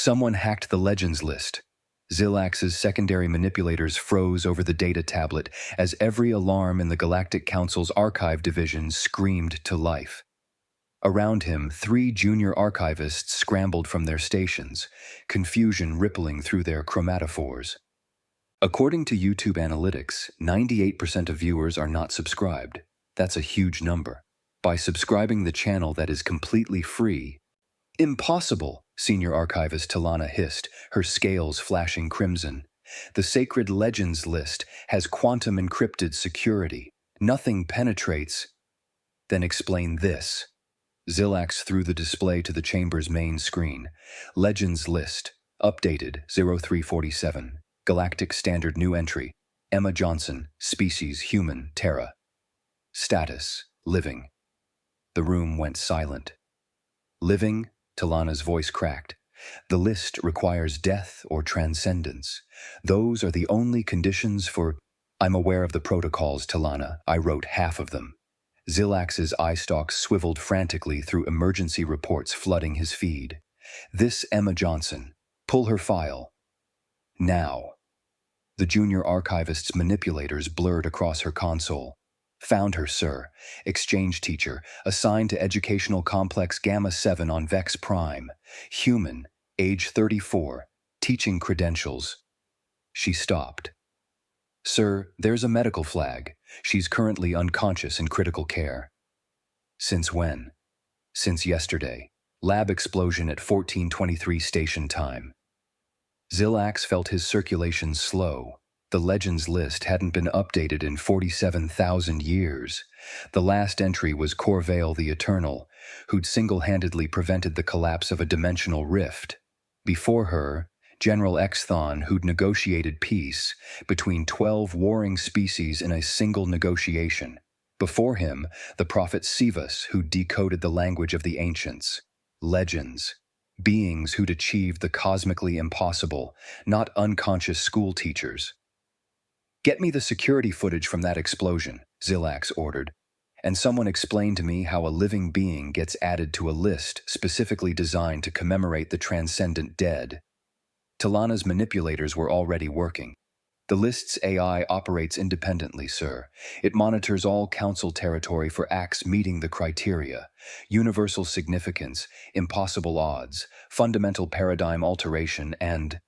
Someone hacked the Legends List. Zilax's secondary manipulators froze over the data tablet as every alarm in the Galactic Council's archive division screamed to life. Around him, 3 junior archivists scrambled from their stations, confusion rippling through their chromatophores. According to YouTube analytics, 98% of viewers are not subscribed. That's a huge number. By subscribing the channel that is completely free, "Impossible," Senior Archivist Talana hissed, her scales flashing crimson. "The Sacred Legends List has quantum encrypted security. Nothing penetrates." "Then explain this." Zilax threw the display to the chamber's main screen. Legends List, updated 0347. Galactic Standard New Entry. Emma Johnson, species human, Terra. Status, living. The room went silent. "Living?" Talana's voice cracked. "The list requires death or transcendence. Those are the only conditions for—" "I'm aware of the protocols, Talana. I wrote half of them." Zilax's eye stalks swiveled frantically through emergency reports flooding his feed. "This Emma Johnson. Pull her file. Now." The junior archivist's manipulators blurred across her console. "Found her, sir. Exchange teacher, assigned to Educational Complex Gamma 7 on Vex Prime. Human, age 34, teaching credentials." She stopped. "Sir, there's a medical flag. She's currently unconscious in critical care." "Since when?" "Since yesterday. Lab explosion at 14:23 station time." Zilax felt his circulation slow. The Legends List hadn't been updated in 47,000 years. The last entry was Corvail the Eternal, who'd single-handedly prevented the collapse of a dimensional rift. Before her, General Exthon, who'd negotiated peace between 12 warring species in a single negotiation. Before him, the prophet Sivas, who'd decoded the language of the ancients. Legends. Beings who'd achieved the cosmically impossible, not unconscious school teachers. "Get me the security footage from that explosion," Zilax ordered, and someone explained to me how a living being gets added to a list specifically designed to commemorate the transcendent dead. Talana's manipulators were already working. "The list's AI operates independently, sir. It monitors all council territory for acts meeting the criteria: universal significance, impossible odds, fundamental paradigm alteration, and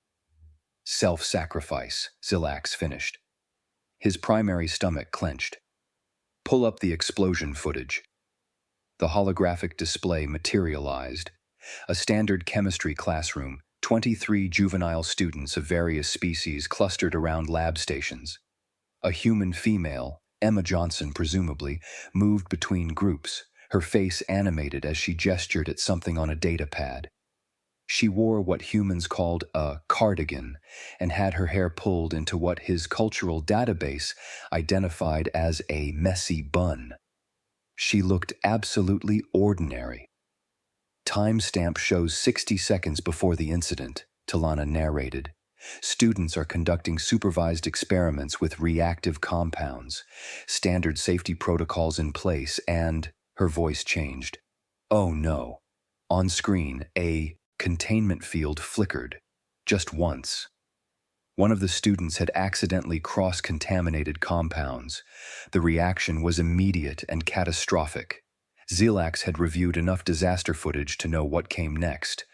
self-sacrifice," Zilax finished. His primary stomach clenched. "Pull up the explosion footage." The holographic display materialized. A standard chemistry classroom, 23 juvenile students of various species clustered around lab stations. A human female, Emma Johnson presumably, moved between groups, her face animated as she gestured at something on a data pad. She wore what humans called a cardigan and had her hair pulled into what his cultural database identified as a messy bun. She looked absolutely ordinary. "Timestamp shows 60 seconds before the incident," Talana narrated. "Students are conducting supervised experiments with reactive compounds, standard safety protocols in place, and—" her voice changed. "Oh no." On screen, a containment field flickered. Just once. One of the students had accidentally cross-contaminated compounds. The reaction was immediate and catastrophic. Zilax had reviewed enough disaster footage to know what came next.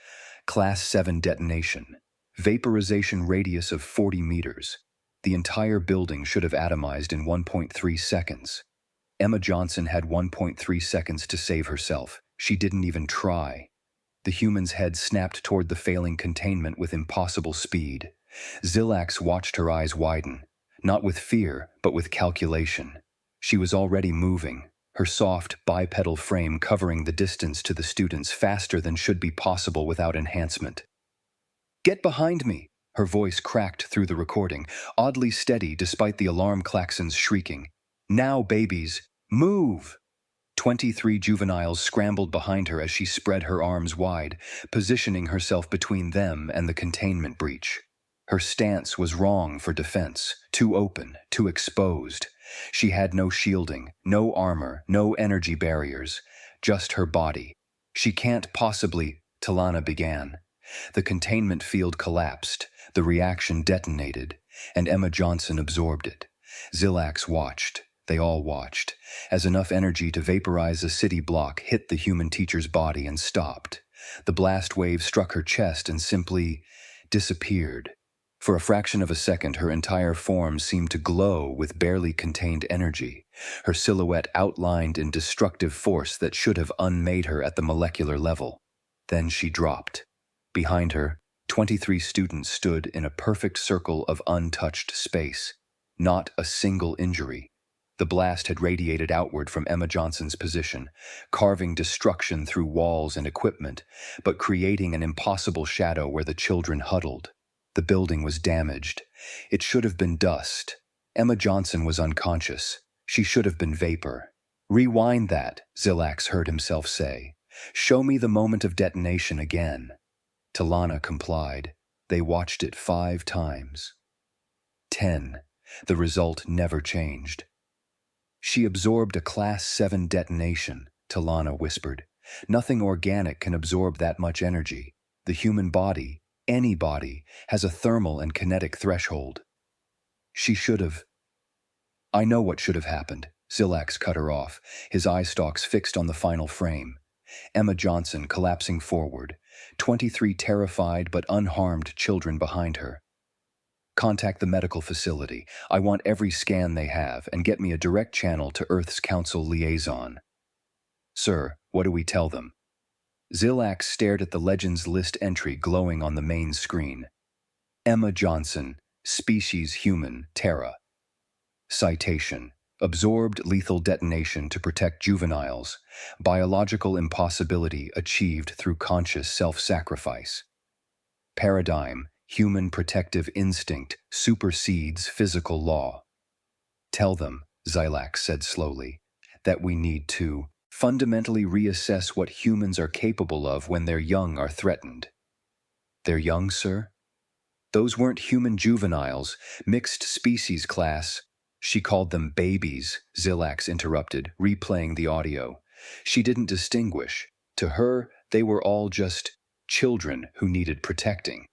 Class 7 detonation. Vaporization radius of 40 meters. The entire building should have atomized in 1.3 seconds. Emma Johnson had 1.3 seconds to save herself. She didn't even try. The human's head snapped toward the failing containment with impossible speed. Zilax watched her eyes widen, not with fear, but with calculation. She was already moving, her soft, bipedal frame covering the distance to the students faster than should be possible without enhancement. "Get behind me!" Her voice cracked through the recording, oddly steady despite the alarm klaxons shrieking. "Now, babies, move!" 23 juveniles scrambled behind her as she spread her arms wide, positioning herself between them and the containment breach. Her stance was wrong for defense, too open, too exposed. She had no shielding, no armor, no energy barriers, just her body. "She can't possibly," Talana began. The containment field collapsed, the reaction detonated, and Emma Johnson absorbed it. Zilax watched. They all watched, as enough energy to vaporize a city block hit the human teacher's body and stopped. The blast wave struck her chest and simply disappeared. For a fraction of a second, her entire form seemed to glow with barely contained energy, her silhouette outlined in destructive force that should have unmade her at the molecular level. Then she dropped. Behind her, 23 students stood in a perfect circle of untouched space. Not a single injury. The blast had radiated outward from Emma Johnson's position, carving destruction through walls and equipment, but creating an impossible shadow where the children huddled. The building was damaged. It should have been dust. Emma Johnson was unconscious. She should have been vapor. "Rewind that," Zilax heard himself say. "Show me the moment of detonation again." Talana complied. They watched it 5 times. 10. The result never changed. "She absorbed a Class 7 detonation," Talana whispered. "Nothing organic can absorb that much energy. The human body, any body, has a thermal and kinetic threshold." "She should have—" "I know what should have happened," Zilax cut her off, his eye stalks fixed on the final frame. Emma Johnson collapsing forward, 23 terrified but unharmed children behind her. "Contact the medical facility. I want every scan they have, and get me a direct channel to Earth's Council liaison." "Sir, what do we tell them?" Zilax stared at the Legends List entry glowing on the main screen. Emma Johnson, species human, Terra. Citation: absorbed lethal detonation to protect juveniles. Biological impossibility achieved through conscious self-sacrifice. Paradigm: human protective instinct supersedes physical law. "Tell them," Zilax said slowly, "that we need to fundamentally reassess what humans are capable of when their young are threatened." "Their young, sir?" "Those weren't human juveniles, mixed species class." "She called them babies," Zilax interrupted, replaying the audio. "She didn't distinguish. To her, they were all just children who needed protecting."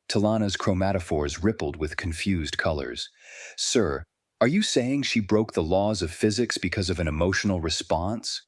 Talana's chromatophores rippled with confused colors. "Sir, are you saying she broke the laws of physics because of an emotional response?"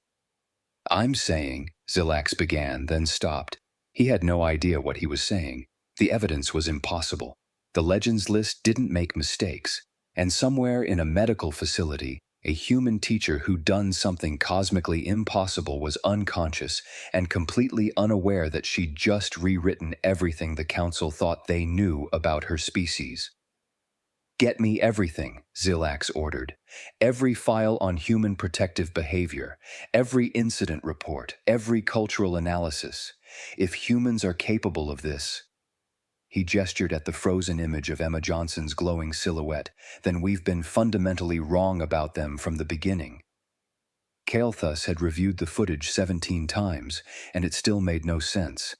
"I'm saying," Zilax began, then stopped. He had no idea what he was saying. The evidence was impossible. The Legends List didn't make mistakes. And somewhere in a medical facility, a human teacher who'd done something cosmically impossible was unconscious and completely unaware that she'd just rewritten everything the Council thought they knew about her species. "Get me everything," Zilax ordered. "Every file on human protective behavior, every incident report, every cultural analysis. If humans are capable of this—" He gestured at the frozen image of Emma Johnson's glowing silhouette. "Then we've been fundamentally wrong about them from the beginning." Kael'thas had reviewed the footage 17 times, and it still made no sense.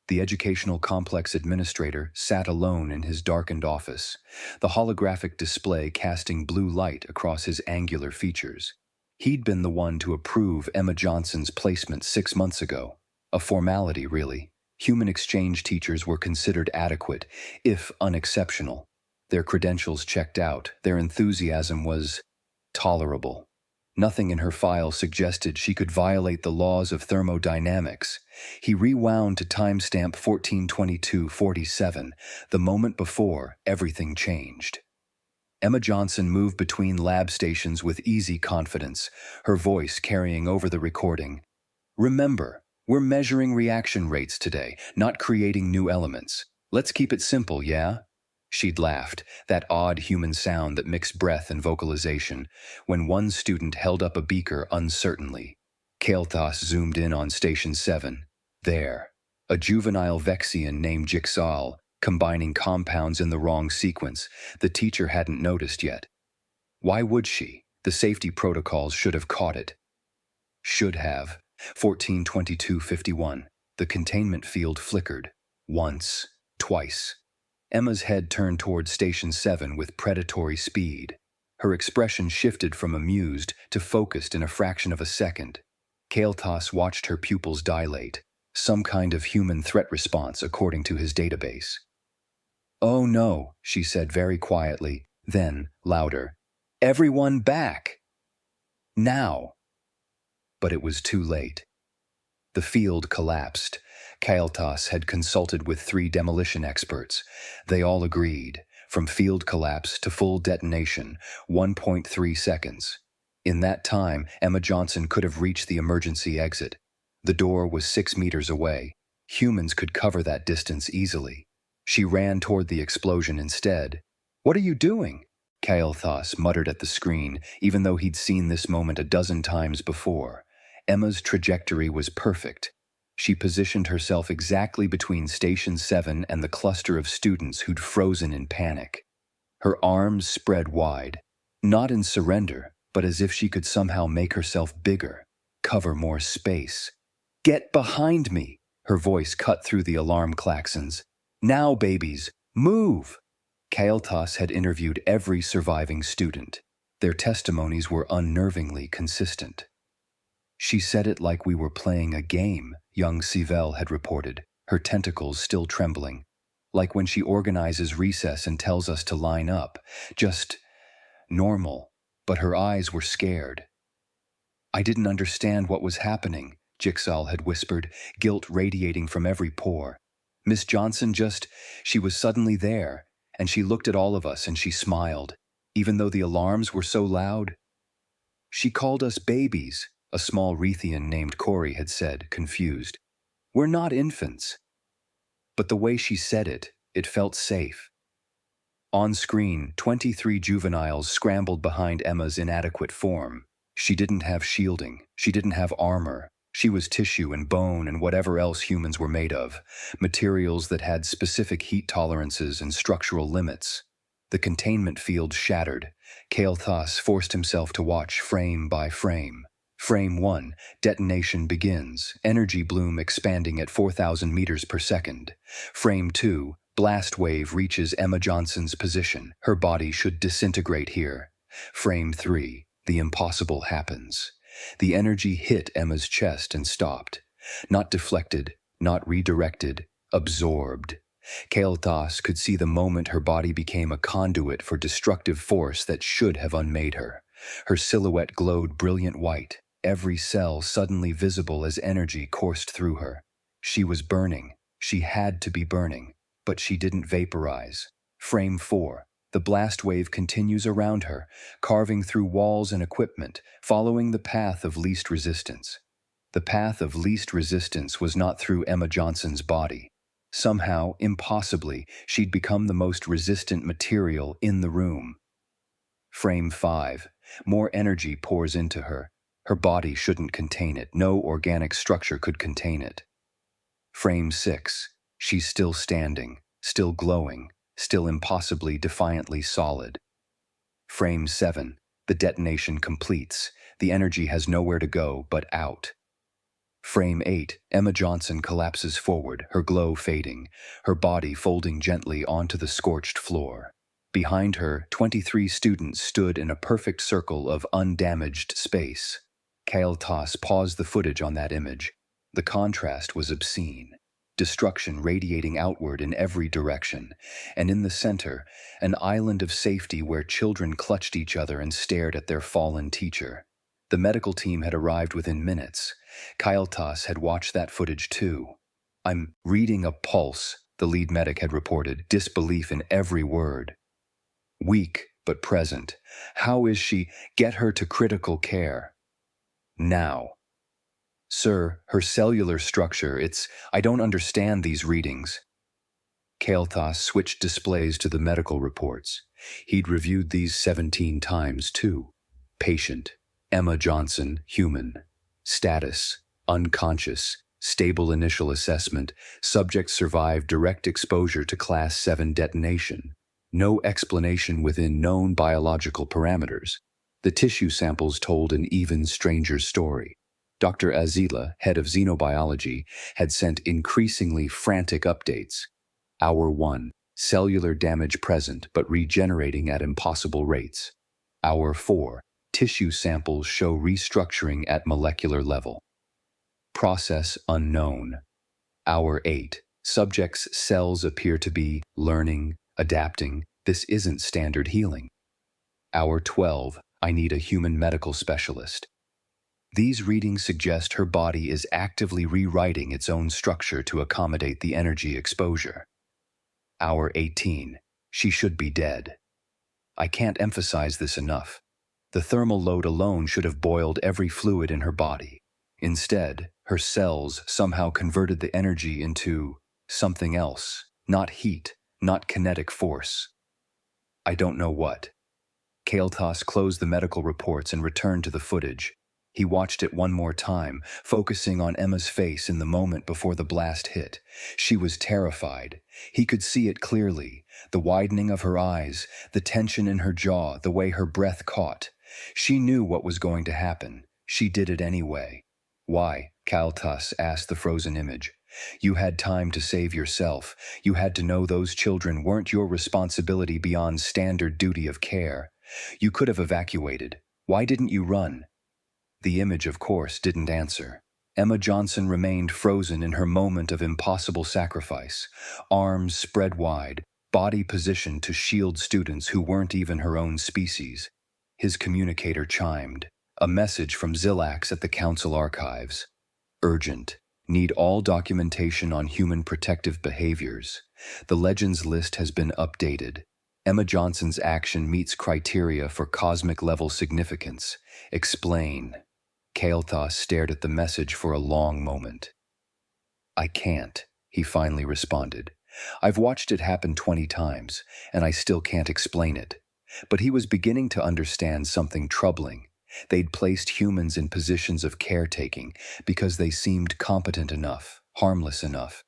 The educational complex administrator sat alone in his darkened office, the holographic display casting blue light across his angular features. He'd been the one to approve Emma Johnson's placement 6 months ago. A formality, really. Human exchange teachers were considered adequate, if unexceptional. Their credentials checked out, their enthusiasm was tolerable. Nothing in her file suggested she could violate the laws of thermodynamics. He rewound to timestamp 1422:47, the moment before everything changed. Emma Johnson moved between lab stations with easy confidence, her voice carrying over the recording. "Remember, we're measuring reaction rates today, not creating new elements. Let's keep it simple, yeah?" She'd laughed, that odd human sound that mixed breath and vocalization, when one student held up a beaker uncertainly. Kael'thas zoomed in on Station 7. There, a juvenile Vexian named Jixal, combining compounds in the wrong sequence, the teacher hadn't noticed yet. Why would she? The safety protocols should have caught it. Should have. 1422:51. The containment field flickered. Once. Twice. Emma's head turned toward Station 7 with predatory speed. Her expression shifted from amused to focused in a fraction of a second. Kael'thas watched her pupils dilate. Some kind of human threat response, according to his database. "Oh no," she said very quietly, then, louder, "Everyone back! Now!" But it was too late. The field collapsed. Kael'thas had consulted with 3 demolition experts. They all agreed, from field collapse to full detonation, 1.3 seconds. In that time, Emma Johnson could have reached the emergency exit. The door was 6 meters away. Humans could cover that distance easily. She ran toward the explosion instead. "What are you doing?" Kael'thas muttered at the screen, even though he'd seen this moment a dozen times before. Emma's trajectory was perfect. She positioned herself exactly between Station 7 and the cluster of students who'd frozen in panic. Her arms spread wide, not in surrender, but as if she could somehow make herself bigger, cover more space. "Get behind me!" Her voice cut through the alarm klaxons. "Now, babies, move!" Kael'thas had interviewed every surviving student. Their testimonies were unnervingly consistent. "She said it like we were playing a game," young Sivelle had reported, her tentacles still trembling. "Like when she organizes recess and tells us to line up. Just normal." But her eyes were scared. "I didn't understand what was happening," Jigsaw had whispered, guilt radiating from every pore. "Miss Johnson she was suddenly there, and she looked at all of us and she smiled, even though the alarms were so loud. She called us babies," a small Rethian named Corey had said, confused. "We're not infants." But the way she said it, it felt safe. On screen, 23 juveniles scrambled behind Emma's inadequate form. She didn't have shielding. She didn't have armor. She was tissue and bone and whatever else humans were made of, materials that had specific heat tolerances and structural limits. The containment field shattered. Kael'thas forced himself to watch frame by frame. Frame 1, detonation begins, energy bloom expanding at 4,000 meters per second. Frame 2, blast wave reaches Emma Johnson's position. Her body should disintegrate here. Frame 3, the impossible happens. The energy hit Emma's chest and stopped. Not deflected, not redirected, absorbed. Kael'thas could see the moment her body became a conduit for destructive force that should have unmade her. Her silhouette glowed brilliant white, every cell suddenly visible as energy coursed through her. She was burning. She had to be burning, but she didn't vaporize. Frame 4. The blast wave continues around her, carving through walls and equipment, following the path of least resistance. The path of least resistance was not through Emma Johnson's body. Somehow, impossibly, she'd become the most resistant material in the room. Frame 5. More energy pours into her. Her body shouldn't contain it. No organic structure could contain it. Frame 6. She's still standing, still glowing, still impossibly defiantly solid. Frame 7. The detonation completes. The energy has nowhere to go but out. Frame 8. Emma Johnson collapses forward, her glow fading, her body folding gently onto the scorched floor. Behind her, 23 students stood in a perfect circle of undamaged space. Kael'thas paused the footage on that image. The contrast was obscene. Destruction radiating outward in every direction, and in the center, an island of safety where children clutched each other and stared at their fallen teacher. The medical team had arrived within minutes. Kael'thas had watched that footage too. "I'm reading a pulse," the lead medic had reported, disbelief in every word. "Weak, but present. How is she? Get her to critical care. Now." "Sir, her cellular structure, I don't understand these readings." Kael'thas switched displays to the medical reports. He'd reviewed these 17 times, too. Patient, Emma Johnson, human. Status, unconscious. Stable initial assessment. Subject survived direct exposure to Class 7 detonation. No explanation within known biological parameters. The tissue samples told an even stranger story. Dr. Azila, head of xenobiology, had sent increasingly frantic updates. Hour 1, cellular damage present but regenerating at impossible rates. Hour 4, tissue samples show restructuring at molecular level. Process unknown. Hour 8. Subject's cells appear to be learning, adapting. This isn't standard healing. Hour 12. I need a human medical specialist. These readings suggest her body is actively rewriting its own structure to accommodate the energy exposure. Hour 18. She should be dead. I can't emphasize this enough. The thermal load alone should have boiled every fluid in her body. Instead, her cells somehow converted the energy into something else, not heat, not kinetic force. I don't know what. Kael'thas closed the medical reports and returned to the footage. He watched it one more time, focusing on Emma's face in the moment before the blast hit. She was terrified. He could see it clearly, the widening of her eyes, the tension in her jaw, the way her breath caught. She knew what was going to happen. She did it anyway. Why? Kael'thas asked the frozen image. You had time to save yourself. You had to know those children weren't your responsibility beyond standard duty of care. You could have evacuated. Why didn't you run? The image, of course, didn't answer. Emma Johnson remained frozen in her moment of impossible sacrifice, arms spread wide, body positioned to shield students who weren't even her own species. His communicator chimed. A message from Zilax at the Council archives. Urgent. Need all documentation on human protective behaviors. The Legends List has been updated. Emma Johnson's action meets criteria for cosmic level significance. Explain. Kael'thas stared at the message for a long moment. I can't, he finally responded. I've watched it happen 20 times, and I still can't explain it. But he was beginning to understand something troubling. They'd placed humans in positions of caretaking because they seemed competent enough, harmless enough.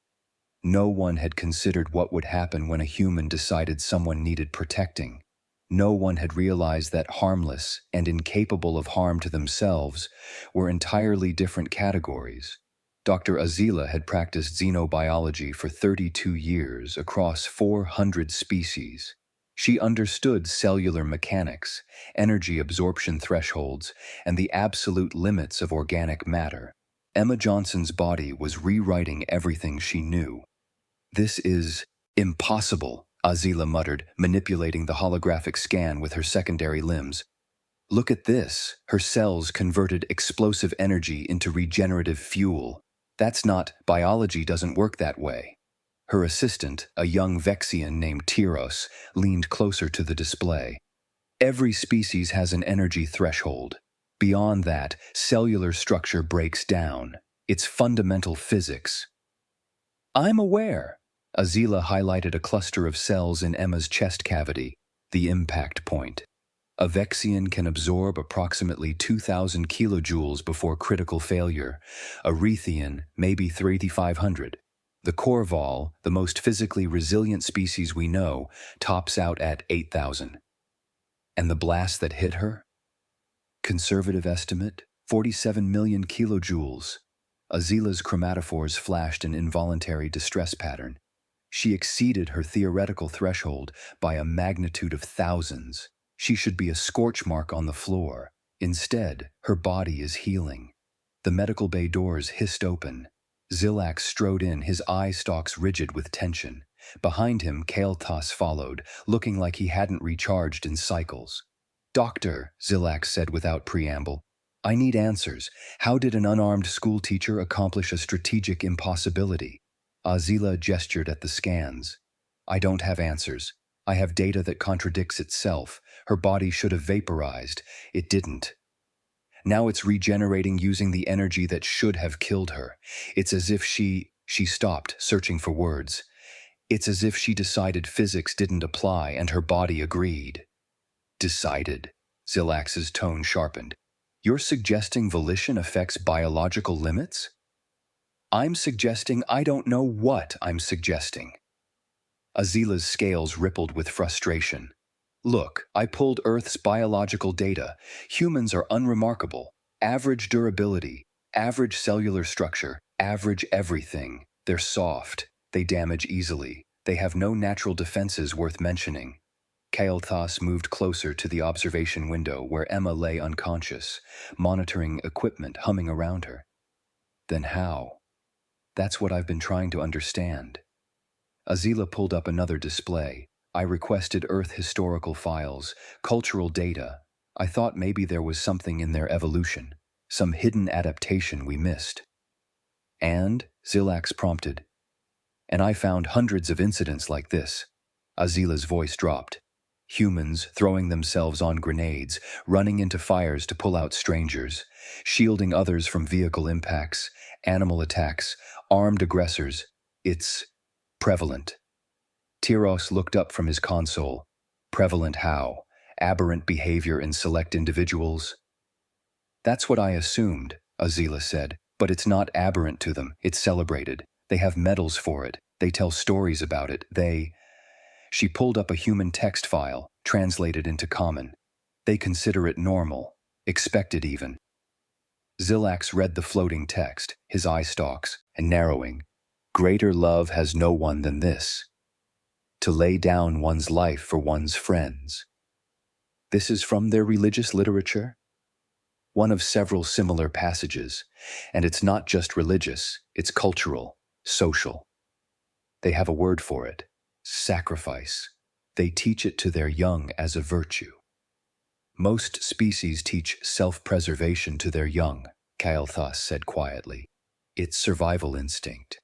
No one had considered what would happen when a human decided someone needed protecting. No one had realized that harmless and incapable of harm to themselves were entirely different categories. Dr. Azila had practiced xenobiology for 32 years across 400 species. She understood cellular mechanics, energy absorption thresholds, and the absolute limits of organic matter. Emma Johnson's body was rewriting everything she knew. This is impossible, Azila muttered, manipulating the holographic scan with her secondary limbs. Look at this. Her cells converted explosive energy into regenerative fuel. That's not, biology doesn't work that way. Her assistant, a young Vexian named Tyros, leaned closer to the display. Every species has an energy threshold. Beyond that, cellular structure breaks down. It's fundamental physics. I'm aware. Azila highlighted a cluster of cells in Emma's chest cavity, the impact point. A Vexian can absorb approximately 2,000 kilojoules before critical failure. A Rethian, maybe 3,500. The Corval, the most physically resilient species we know, tops out at 8,000. And the blast that hit her? Conservative estimate, 47 million kilojoules. Azila's chromatophores flashed an involuntary distress pattern. She exceeded her theoretical threshold by a magnitude of thousands. She should be a scorch mark on the floor. Instead, her body is healing. The medical bay doors hissed open. Zilax strode in, his eye stalks rigid with tension. Behind him, Kael'thas followed, looking like he hadn't recharged in cycles. Doctor, Zilax said without preamble, I need answers. How did an unarmed schoolteacher accomplish a strategic impossibility? Azila gestured at the scans. I don't have answers. I have data that contradicts itself. Her body should have vaporized. It didn't. Now it's regenerating using the energy that should have killed her. It's as if she stopped, searching for words. It's as if she decided physics didn't apply and her body agreed. Decided? Zilax's tone sharpened. You're suggesting volition affects biological limits? I'm suggesting I don't know what I'm suggesting. Azila's scales rippled with frustration. Look, I pulled Earth's biological data. Humans are unremarkable. Average durability, average cellular structure, average everything. They're soft. They damage easily. They have no natural defenses worth mentioning. Kael'thas moved closer to the observation window where Emma lay unconscious, monitoring equipment humming around her. Then how? That's what I've been trying to understand. Azila pulled up another display. I requested Earth historical files, cultural data. I thought maybe there was something in their evolution, some hidden adaptation we missed. And, Zilax prompted. And I found hundreds of incidents like this. Azila's voice dropped. Humans throwing themselves on grenades, running into fires to pull out strangers, shielding others from vehicle impacts, animal attacks, armed aggressors. It's prevalent. Tyros looked up from his console. Prevalent how? Aberrant behavior in select individuals? That's what I assumed, Azila said, but it's not aberrant to them, it's celebrated. They have medals for it, they tell stories about it, She pulled up a human text file, translated into common. They consider it normal, expected even. Zilax read the floating text, his eye stalks, and narrowing. Greater love has no one than this. To lay down one's life for one's friends. This is from their religious literature? One of several similar passages, and it's not just religious, it's cultural, social. They have a word for it, sacrifice. They teach it to their young as a virtue. Most species teach self-preservation to their young, Kael'thas said quietly. It's survival instinct.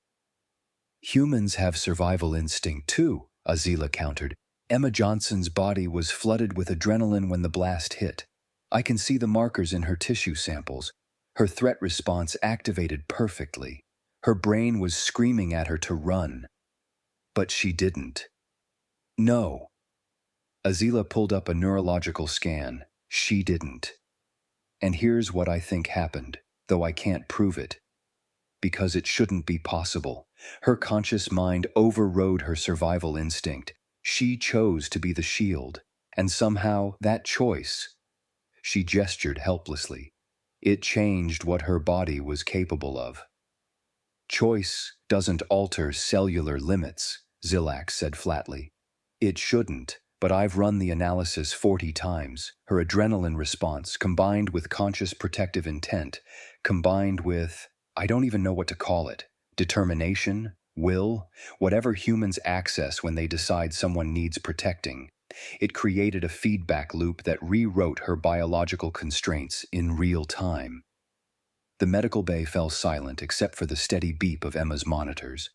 Humans have survival instinct too, Azila countered. Emma Johnson's body was flooded with adrenaline when the blast hit. I can see the markers in her tissue samples. Her threat response activated perfectly. Her brain was screaming at her to run. But she didn't. No. Azila pulled up a neurological scan. She didn't. And here's what I think happened, though I can't prove it. Because it shouldn't be possible. Her conscious mind overrode her survival instinct. She chose to be the shield, and somehow that choice, she gestured helplessly. It changed what her body was capable of. Choice doesn't alter cellular limits, Zilax said flatly. It shouldn't, but I've run the analysis 40 times. Her adrenaline response, combined with conscious protective intent, combined with, I don't even know what to call it, determination, will, whatever humans access when they decide someone needs protecting. It created a feedback loop that rewrote her biological constraints in real time. The medical bay fell silent except for the steady beep of Emma's monitors.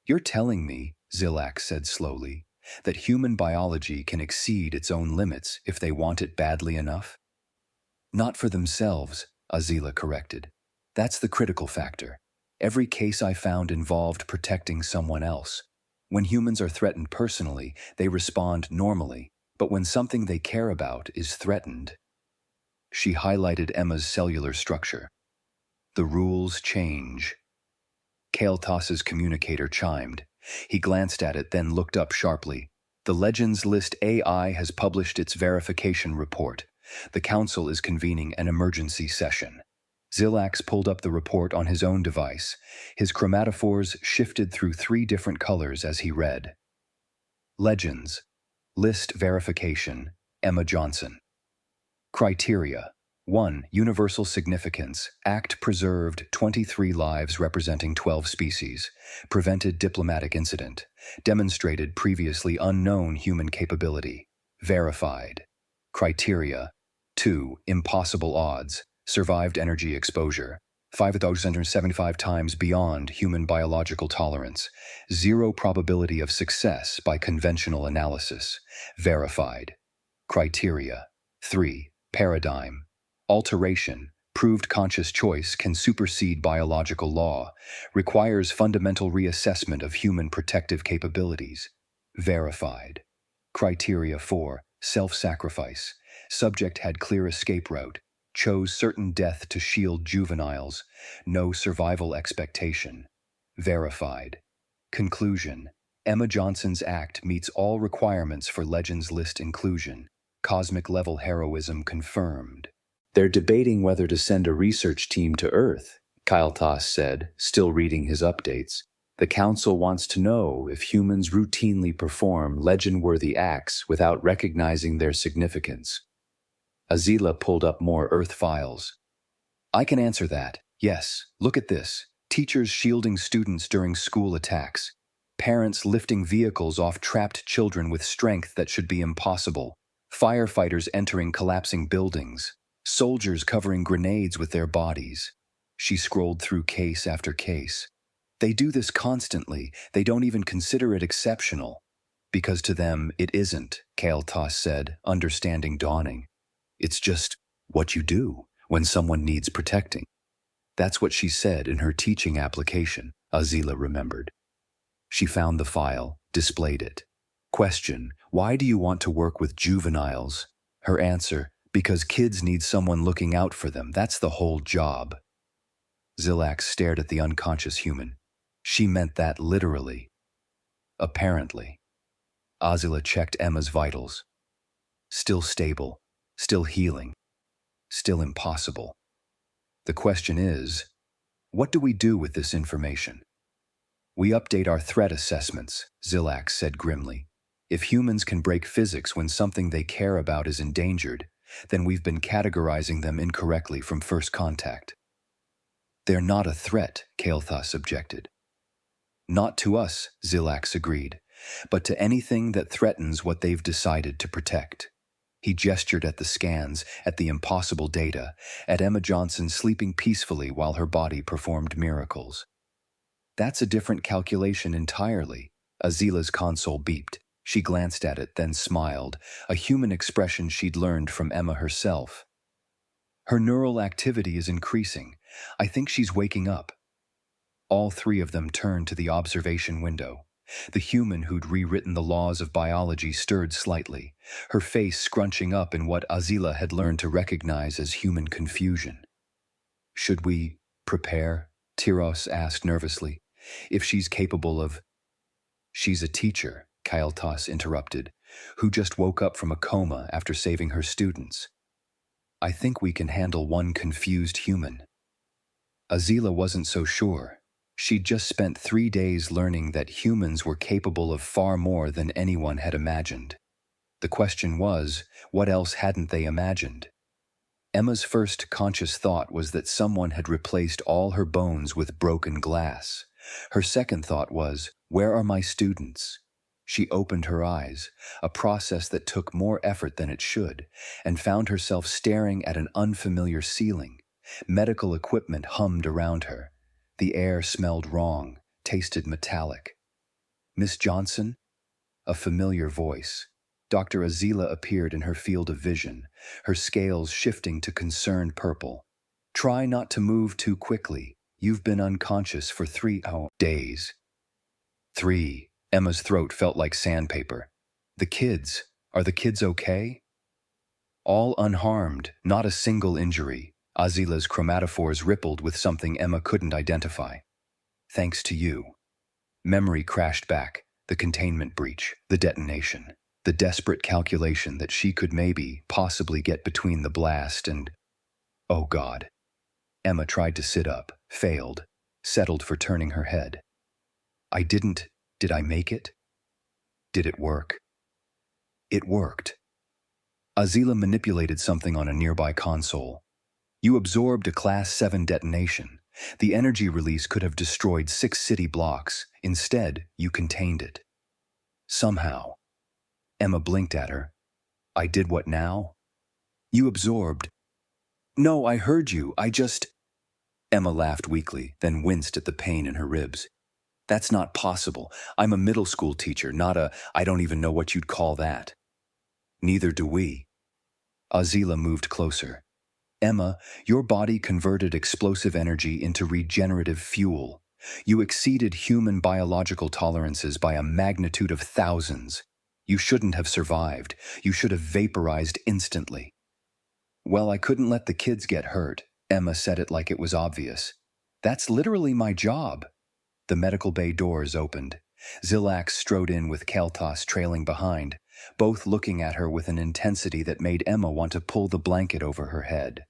You're telling me, Zilax said slowly, that human biology can exceed its own limits if they want it badly enough? Not for themselves, Azila corrected. That's the critical factor. Every case I found involved protecting someone else. When humans are threatened personally, they respond normally, but when something they care about is threatened. She highlighted Emma's cellular structure. The rules change. Kael'thas's communicator chimed. He glanced at it, then looked up sharply. The Legends List AI has published its verification report. The Council is convening an emergency session. Zilax pulled up the report on his own device. His chromatophores shifted through 3 different colors as he read. Legends. List verification. Emma Johnson. Criteria. 1. Universal significance. Act preserved 23 lives representing 12 species. Prevented diplomatic incident. Demonstrated previously unknown human capability. Verified. Criteria. 2. Impossible odds. Survived energy exposure. 5,075 times beyond human biological tolerance. 0 probability of success by conventional analysis. Verified. Criteria. 3. Paradigm. Alteration. Proved conscious choice can supersede biological law. Requires fundamental reassessment of human protective capabilities. Verified. Criteria 4. Self-sacrifice. Subject had clear escape route. Chose certain death to shield juveniles. No survival expectation. Verified. Conclusion. Emma Johnson's act meets all requirements for Legends List inclusion. Cosmic level heroism confirmed. They're debating whether to send a research team to Earth, Kael'thas said, still reading his updates. The Council wants to know if humans routinely perform legend-worthy acts without recognizing their significance. Azila pulled up more Earth files. I can answer that. Yes, look at this. Teachers shielding students during school attacks. Parents lifting vehicles off trapped children with strength that should be impossible. Firefighters entering collapsing buildings. Soldiers covering grenades with their bodies. She scrolled through case after case. They do this constantly. They don't even consider it exceptional. Because to them, it isn't, Kael'thas said, understanding dawning. It's just what you do when someone needs protecting. That's what she said in her teaching application, Azila remembered. She found the file, displayed it. Question: why do you want to work with juveniles? Her answer: because kids need someone looking out for them. That's the whole job. Zilak stared at the unconscious human. She meant that literally. Apparently. Azila checked Emma's vitals. Still stable, still healing, still impossible. The question is, what do we do with this information? We update our threat assessments, Zilak said grimly. If humans can break physics when something they care about is endangered, then we've been categorizing them incorrectly from first contact. They're not a threat, Kael'thas objected. Not to us, Zilak agreed, but to anything that threatens what they've decided to protect. He gestured at the scans, at the impossible data, at Emma Johnson sleeping peacefully while her body performed miracles. That's a different calculation entirely. Azila's console beeped. She glanced at it, then smiled, a human expression she'd learned from Emma herself. Her neural activity is increasing. I think she's waking up. All three of them turned to the observation window. The human who'd rewritten the laws of biology stirred slightly, her face scrunching up in what Azila had learned to recognize as human confusion. Should we prepare? Tyros asked nervously. If she's capable of... She's a teacher, Kael'thas interrupted, who just woke up from a coma after saving her students. I think we can handle one confused human. Azila wasn't so sure. She'd just spent 3 days learning that humans were capable of far more than anyone had imagined. The question was, what else hadn't they imagined? Emma's first conscious thought was that someone had replaced all her bones with broken glass. Her second thought was, where are my students? She opened her eyes, a process that took more effort than it should, and found herself staring at an unfamiliar ceiling. Medical equipment hummed around her. The air smelled wrong, tasted metallic. Miss Johnson? A familiar voice. Dr. Azila appeared in her field of vision, her scales shifting to concerned purple. Try not to move too quickly. You've been unconscious for 3 days. 3. Emma's throat felt like sandpaper. The kids. Are the kids okay? All unharmed, not a single injury. Azila's chromatophores rippled with something Emma couldn't identify. Thanks to you. Memory crashed back, the containment breach, the detonation, the desperate calculation that she could possibly get between the blast and... Oh God. Emma tried to sit up, failed, settled for turning her head. Did I make it? Did it work? It worked. Azila manipulated something on a nearby console. You absorbed a Class 7 detonation. The energy release could have destroyed 6 city blocks. Instead, you contained it. Somehow. Emma blinked at her. I did what now? You absorbed. No, I heard you. Emma laughed weakly, then winced at the pain in her ribs. That's not possible. I'm a middle school teacher, not I don't even know what you'd call that. Neither do we. Azila moved closer. Emma, your body converted explosive energy into regenerative fuel. You exceeded human biological tolerances by a magnitude of thousands. You shouldn't have survived. You should have vaporized instantly. Well, I couldn't let the kids get hurt. Emma said it like it was obvious. That's literally my job. The medical bay doors opened. Zilak strode in with Kael'thas trailing behind, both looking at her with an intensity that made Emma want to pull the blanket over her head.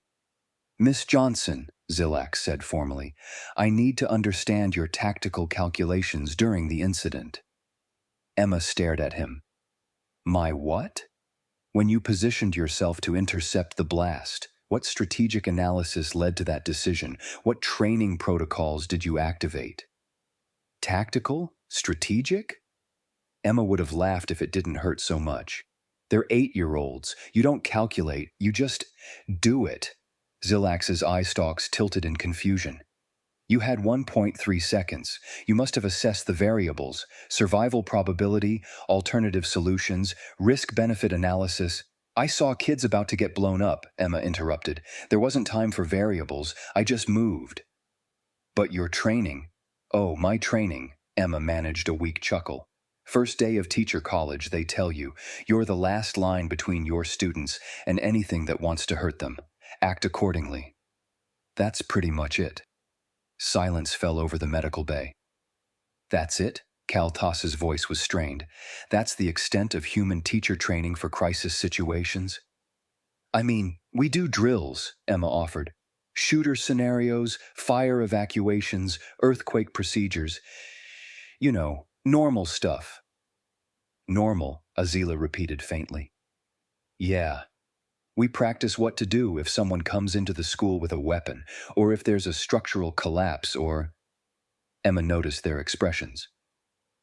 Miss Johnson, Zilak said formally, I need to understand your tactical calculations during the incident. Emma stared at him. My what? When you positioned yourself to intercept the blast, What strategic analysis led to that decision? What training protocols did you activate? Tactical? Strategic? Emma would have laughed if it didn't hurt so much. They're 8-year-olds. You don't calculate, you just do it. Zilax's eye stalks tilted in confusion. You had 1.3 seconds. You must have assessed the variables: survival probability, alternative solutions, risk-benefit analysis. I saw kids about to get blown up, Emma interrupted. There wasn't time for variables. I just moved. But your training. Oh, my training, Emma managed a weak chuckle. First day of teacher college, they tell you, you're the last line between your students and anything that wants to hurt them. Act accordingly. That's pretty much it. Silence fell over the medical bay. That's it? Kaltas's voice was strained. That's the extent of human teacher training for crisis situations? I mean, we do drills, Emma offered. Shooter scenarios, fire evacuations, earthquake procedures. You know, normal stuff. Normal, Azila repeated faintly. Yeah. We practice what to do if someone comes into the school with a weapon, or if there's a structural collapse, or... Emma noticed their expressions.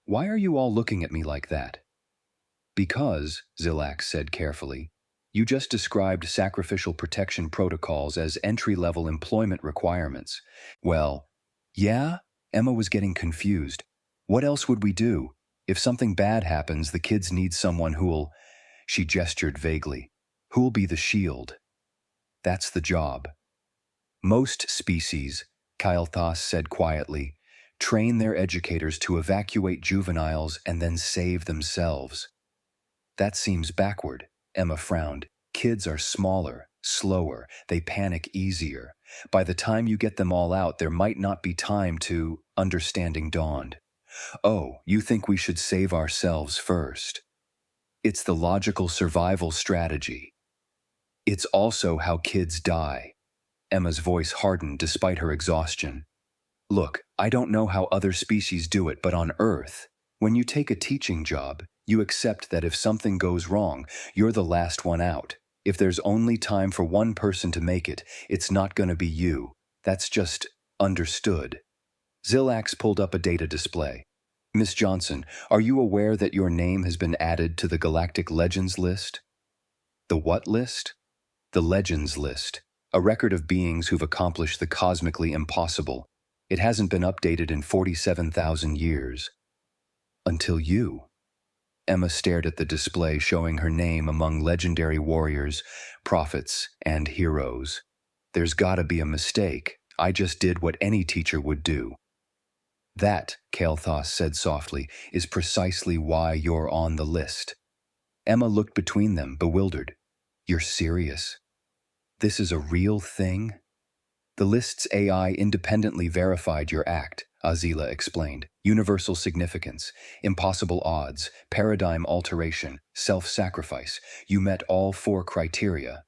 Why are you all looking at me like that? Because, Zilax said carefully, you just described sacrificial protection protocols as entry-level employment requirements. Well, yeah? Emma was getting confused. What else would we do? If something bad happens, the kids need someone who'll... She gestured vaguely. Who'll be the shield? That's the job. Most species, Kael'thas said quietly, train their educators to evacuate juveniles and then save themselves. That seems backward, Emma frowned. Kids are smaller, slower, they panic easier. By the time you get them all out, there might not be time to... Understanding dawned. Oh, you think we should save ourselves first? It's the logical survival strategy. It's also how kids die. Emma's voice hardened despite her exhaustion. Look, I don't know how other species do it, but on Earth, when you take a teaching job, you accept that if something goes wrong, you're the last one out. If there's only time for one person to make it, it's not going to be you. That's just understood. Zilax pulled up a data display. Miss Johnson, are you aware that your name has been added to the Galactic Legends List? The what list? The Legends List, a record of beings who've accomplished the cosmically impossible. It hasn't been updated in 47,000 years. Until you. Emma stared at the display showing her name among legendary warriors, prophets, and heroes. There's gotta be a mistake. I just did what any teacher would do. That, Kael'thas said softly, is precisely why you're on the list. Emma looked between them, bewildered. You're serious? This is a real thing? The list's AI independently verified your act, Azila explained. Universal significance, impossible odds, paradigm alteration, self-sacrifice. You met all 4 criteria.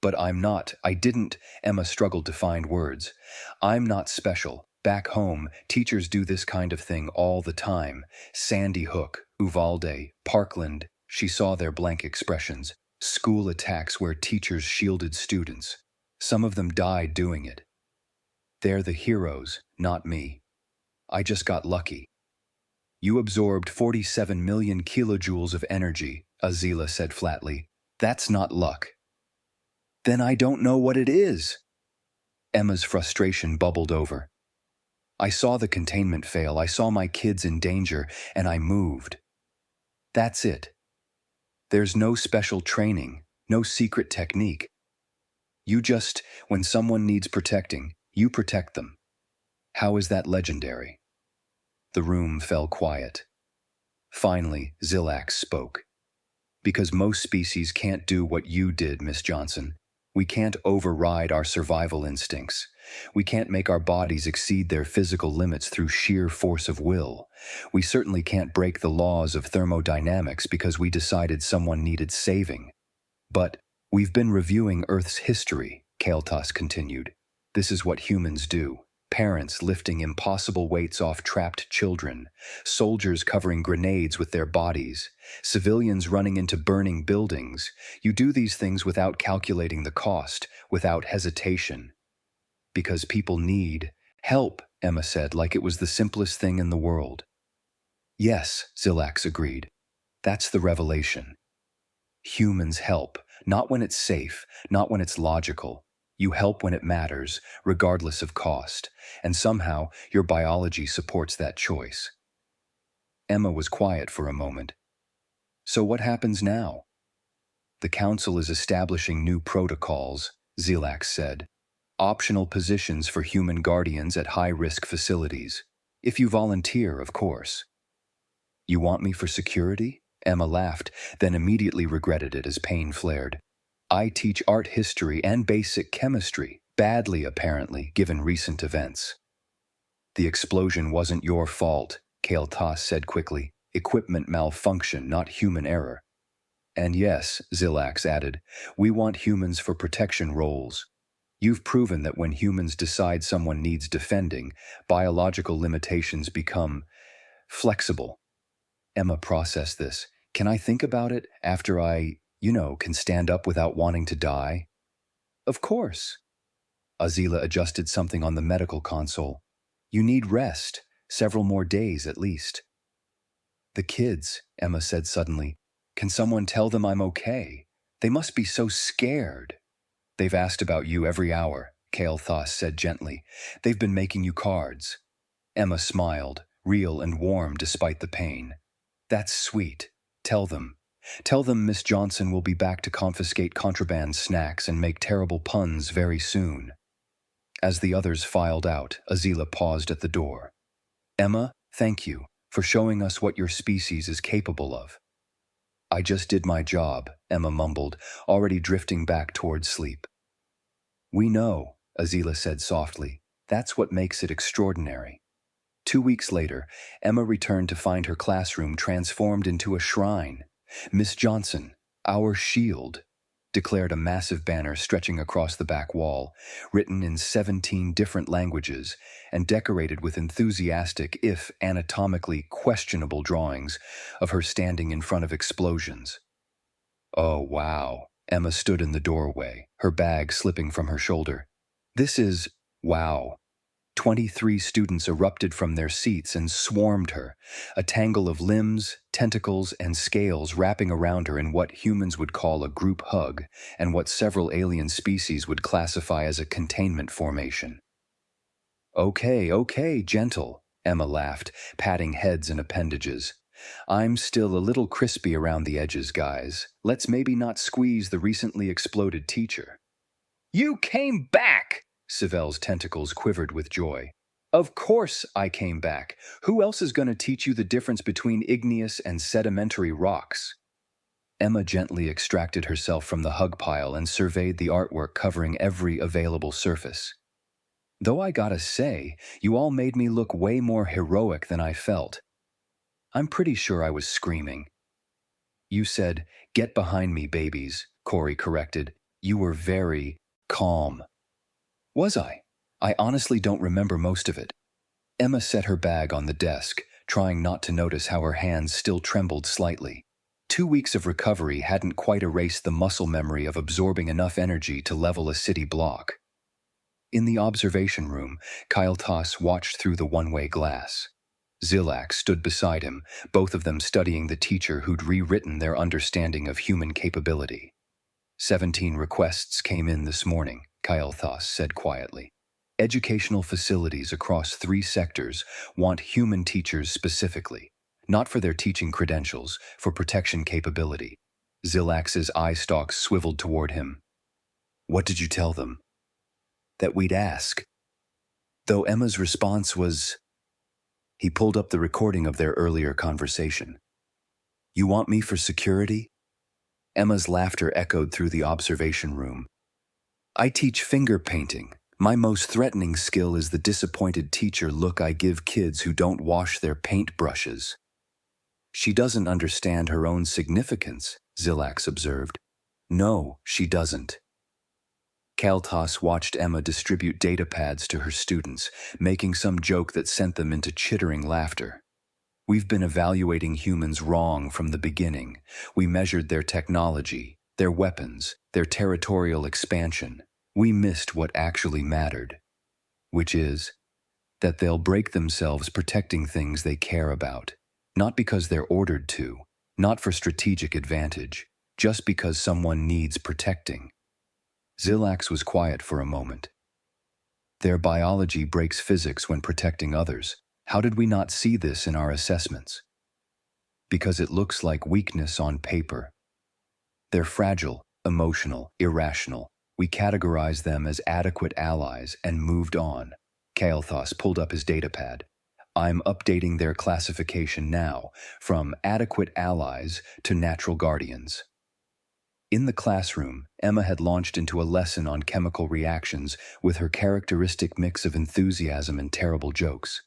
But I didn't, Emma struggled to find words. I'm not special. Back home, teachers do this kind of thing all the time. Sandy Hook, Uvalde, Parkland. She saw their blank expressions. School attacks where teachers shielded students. Some of them died doing it. They're the heroes, not me. I just got lucky. You absorbed 47 million kilojoules of energy, Azila said flatly. That's not luck. Then I don't know what it is. Emma's frustration bubbled over. I saw the containment fail, I saw my kids in danger, and I moved. That's it. There's no special training, no secret technique. You just, when someone needs protecting, you protect them. How is that legendary? The room fell quiet. Finally, Zilax spoke. Because most species can't do what you did, Miss Johnson. We can't override our survival instincts. We can't make our bodies exceed their physical limits through sheer force of will. We certainly can't break the laws of thermodynamics because we decided someone needed saving. But we've been reviewing Earth's history, Kael'thas continued. This is what humans do. Parents lifting impossible weights off trapped children, soldiers covering grenades with their bodies, civilians running into burning buildings. You do these things without calculating the cost, without hesitation. Because people need help, Emma said, like it was the simplest thing in the world. Yes, Zilax agreed. That's the revelation. Humans help, not when it's safe, not when it's logical. You help when it matters, regardless of cost, and somehow your biology supports that choice. Emma was quiet for a moment. So what happens now? The Council is establishing new protocols, Zilax said. Optional positions for human guardians at high-risk facilities. If you volunteer, of course. You want me for security? Emma laughed, then immediately regretted it as pain flared. I teach art history and basic chemistry, badly apparently, given recent events. The explosion wasn't your fault, Kael'thas said quickly. Equipment malfunction, not human error. And yes, Zilax added, we want humans for protection roles. You've proven that when humans decide someone needs defending, biological limitations become flexible. Emma processed this. Can I think about it after I, can stand up without wanting to die? Of course. Azila adjusted something on the medical console. You need rest, several more days at least. The kids, Emma said suddenly. Can someone tell them I'm okay? They must be so scared. They've asked about you every hour, Kael'thas said gently. They've been making you cards. Emma smiled, real and warm despite the pain. That's sweet. Tell them. Tell them Miss Johnson will be back to confiscate contraband snacks and make terrible puns very soon. As the others filed out, Azila paused at the door. Emma, thank you for showing us what your species is capable of. I just did my job, Emma mumbled, already drifting back toward sleep. We know, Azila said softly. That's what makes it extraordinary. 2 weeks later, Emma returned to find her classroom transformed into a shrine. Miss Johnson, our shield, declared a massive banner stretching across the back wall, written in 17 different languages and decorated with enthusiastic, if anatomically questionable drawings of her standing in front of explosions. Oh, wow. Emma stood in the doorway, her bag slipping from her shoulder. This is, wow. 23 students erupted from their seats and swarmed her, a tangle of limbs, tentacles, and scales wrapping around her in what humans would call a group hug and what several alien species would classify as a containment formation. Okay, gentle, Emma laughed, patting heads and appendages. I'm still a little crispy around the edges, guys. Let's maybe not squeeze the recently exploded teacher. You came back! Sivel's tentacles quivered with joy. Of course I came back. Who else is going to teach you the difference between igneous and sedimentary rocks? Emma gently extracted herself from the hug pile and surveyed the artwork covering every available surface. Though I gotta say, you all made me look way more heroic than I felt. I'm pretty sure I was screaming. You said, "Get behind me, babies," Corey corrected. You were very calm. Was I? I honestly don't remember most of it. Emma set her bag on the desk, trying not to notice how her hands still trembled slightly. 2 weeks of recovery hadn't quite erased the muscle memory of absorbing enough energy to level a city block. In the observation room, Kael'thas watched through the one-way glass. Zilax stood beside him, both of them studying the teacher who'd rewritten their understanding of human capability. 17 requests came in this morning, Kael'thas said quietly. Educational facilities across 3 sectors want human teachers specifically, not for their teaching credentials, for protection capability. Zilax's eye stalks swiveled toward him. What did you tell them? That we'd ask. Though Emma's response was... He pulled up the recording of their earlier conversation. You want me for security? Emma's laughter echoed through the observation room. I teach finger painting. My most threatening skill is the disappointed teacher look I give kids who don't wash their paint brushes. She doesn't understand her own significance, Zilax observed. No, she doesn't. Kaltos watched Emma distribute data pads to her students, making some joke that sent them into chittering laughter. We've been evaluating humans wrong from the beginning. We measured their technology, their weapons, their territorial expansion. We missed what actually mattered, which is that they'll break themselves protecting things they care about, not because they're ordered to, not for strategic advantage, just because someone needs protecting. Zilax was quiet for a moment. Their biology breaks physics when protecting others. How did we not see this in our assessments? Because it looks like weakness on paper. They're fragile, emotional, irrational. We categorize them as adequate allies and moved on. Kael'thas pulled up his datapad. I'm updating their classification now, from adequate allies to natural guardians. In the classroom, Emma had launched into a lesson on chemical reactions with her characteristic mix of enthusiasm and terrible jokes.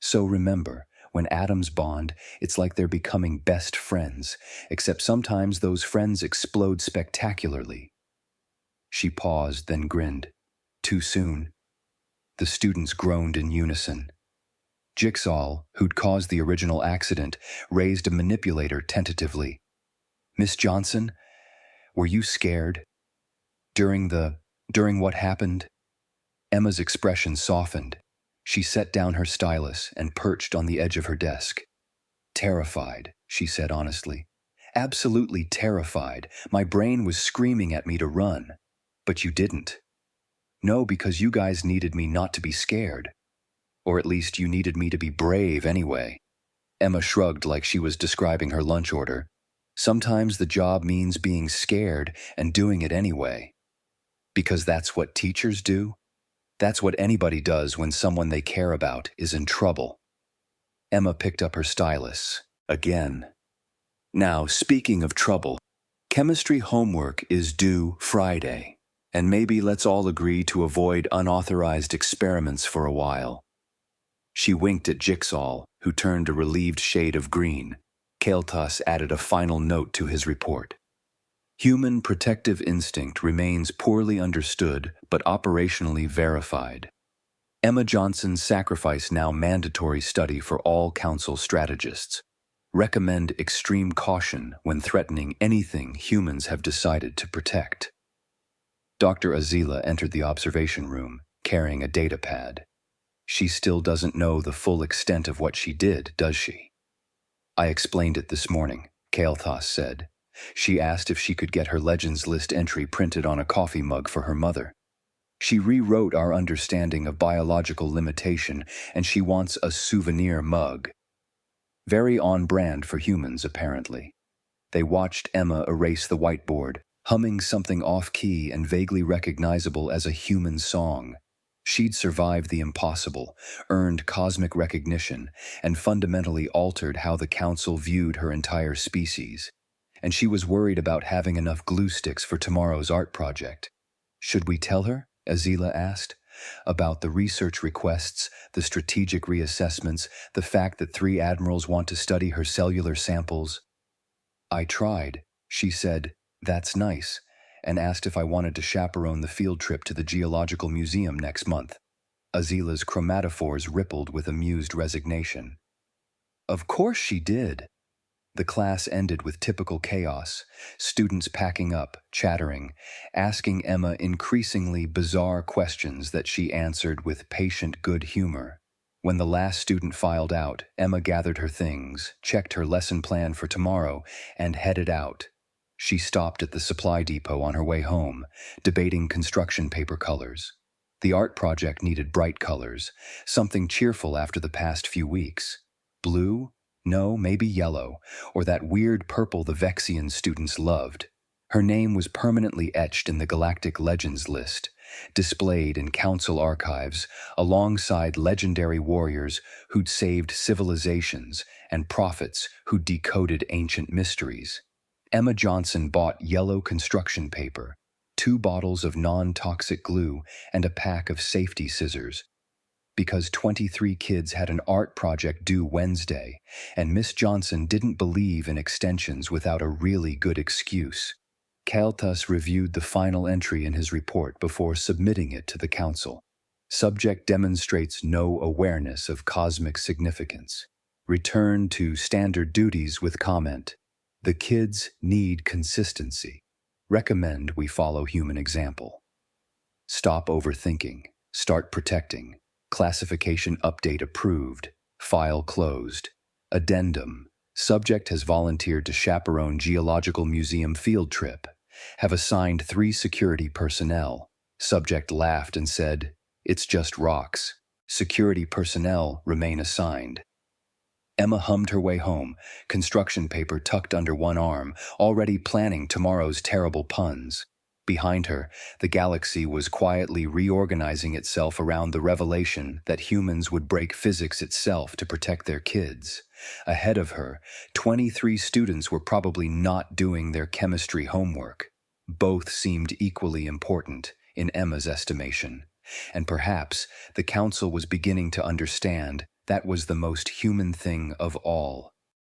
So remember, when atoms bond, it's like they're becoming best friends, except sometimes those friends explode spectacularly. She paused, then grinned. Too soon. The students groaned in unison. Jigsaw, who'd caused the original accident, raised a manipulator tentatively. Miss Johnson, were you scared? During what happened? Emma's expression softened. She set down her stylus and perched on the edge of her desk. Terrified, she said honestly. Absolutely terrified. My brain was screaming at me to run. But you didn't. No, because you guys needed me not to be scared. Or at least you needed me to be brave anyway. Emma shrugged like she was describing her lunch order. Sometimes the job means being scared and doing it anyway. Because that's what teachers do. That's what anybody does when someone they care about is in trouble. Emma picked up her stylus. Again. Now, speaking of trouble, chemistry homework is due Friday. And maybe let's all agree to avoid unauthorized experiments for a while. She winked at Jigsaw, who turned a relieved shade of green. Kael'thas added a final note to his report. Human protective instinct remains poorly understood but operationally verified. Emma Johnson's sacrifice now mandatory study for all council strategists. Recommend extreme caution when threatening anything humans have decided to protect. Dr. Azila entered the observation room, carrying a data pad. She still doesn't know the full extent of what she did, does she? I explained it this morning, Kael'thas said. She asked if she could get her Legends List entry printed on a coffee mug for her mother. She rewrote our understanding of biological limitation, and she wants a souvenir mug. Very on brand for humans, apparently. They watched Emma erase the whiteboard, humming something off-key and vaguely recognizable as a human song. She'd survived the impossible, earned cosmic recognition, and fundamentally altered how the Council viewed her entire species. And she was worried about having enough glue sticks for tomorrow's art project. Should we tell her? Azila asked. About the research requests, the strategic reassessments, the fact that 3 admirals want to study her cellular samples. I tried, she said, that's nice, and asked if I wanted to chaperone the field trip to the Geological Museum next month. Azila's chromatophores rippled with amused resignation. Of course she did. The class ended with typical chaos, students packing up, chattering, asking Emma increasingly bizarre questions that she answered with patient good humor. When the last student filed out, Emma gathered her things, checked her lesson plan for tomorrow, and headed out. She stopped at the supply depot on her way home, debating construction paper colors. The art project needed bright colors, something cheerful after the past few weeks. Blue? No, maybe yellow, or that weird purple the Vexian students loved. Her name was permanently etched in the Galactic Legends List, displayed in council archives alongside legendary warriors who'd saved civilizations and prophets who decoded ancient mysteries. Emma Johnson bought yellow construction paper, 2 bottles of non-toxic glue, and a pack of safety scissors. Because 23 kids had an art project due Wednesday, and Miss Johnson didn't believe in extensions without a really good excuse. Kaltas reviewed the final entry in his report before submitting it to the council. Subject demonstrates no awareness of cosmic significance. Return to standard duties with comment. The kids need consistency. Recommend we follow human example. Stop overthinking. Start protecting. Classification update approved. File closed. Addendum. Subject has volunteered to chaperone Geological Museum field trip. Have assigned 3 security personnel. Subject laughed and said, "It's just rocks. Security personnel remain assigned." Emma hummed her way home, construction paper tucked under one arm, already planning tomorrow's terrible puns. Behind her, the galaxy was quietly reorganizing itself around the revelation that humans would break physics itself to protect their kids. Ahead of her, 23 students were probably not doing their chemistry homework. Both seemed equally important, in Emma's estimation. And perhaps the council was beginning to understand that was the most human thing of all.